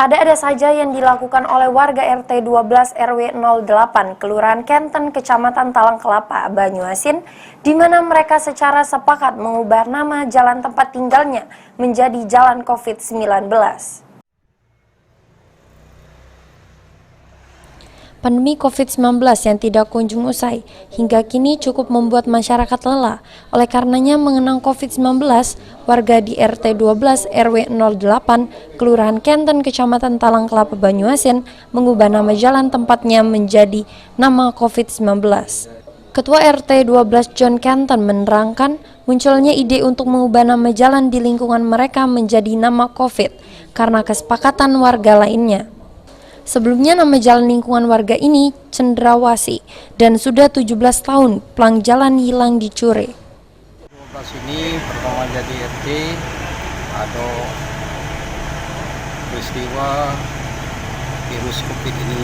Ada-ada saja yang dilakukan oleh warga RT 12 RW 08 Kelurahan Kenten, Kecamatan Talang Kelapa, Banyuasin, di mana mereka secara sepakat mengubah nama jalan tempat tinggalnya menjadi Jalan COVID-19. Pandemi COVID-19 yang tidak kunjung usai hingga kini cukup membuat masyarakat lelah. Oleh karenanya mengenang COVID-19, warga di RT 12 RW 08 Kelurahan Kenten, Kecamatan Talang Kelapa, Banyuasin mengubah nama jalan tempatnya menjadi nama COVID-19. Ketua RT 12 John Kenten menerangkan munculnya ide untuk mengubah nama jalan di lingkungan mereka menjadi nama COVID karena kesepakatan warga lainnya. Sebelumnya nama jalan lingkungan warga ini Cendrawasih dan sudah 17 tahun plang jalan hilang dicuri. 12 ini pertama jadi RT ada peristiwa virus COVID ini,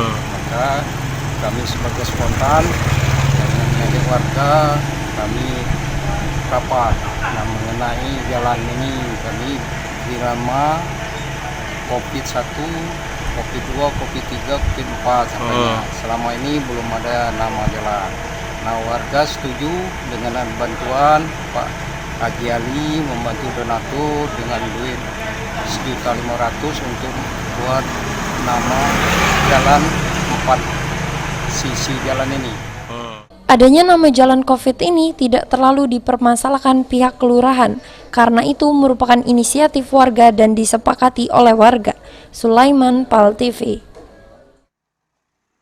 maka kami sebagai spontan dengan mengajak warga kami rapat mengenai jalan ini. Kami beri nama COVID-1, COVID-2, COVID-3, COVID-4 sampainya. Selama ini belum ada nama jalan. Nah, warga setuju dengan bantuan Pak Haji Ali membantu donatur dengan duit 1.500.000 untuk buat nama jalan 4 sisi jalan ini. Adanya nama jalan COVID ini tidak terlalu dipermasalahkan pihak kelurahan, karena itu merupakan inisiatif warga dan disepakati oleh warga. Sulaiman, PAL TV.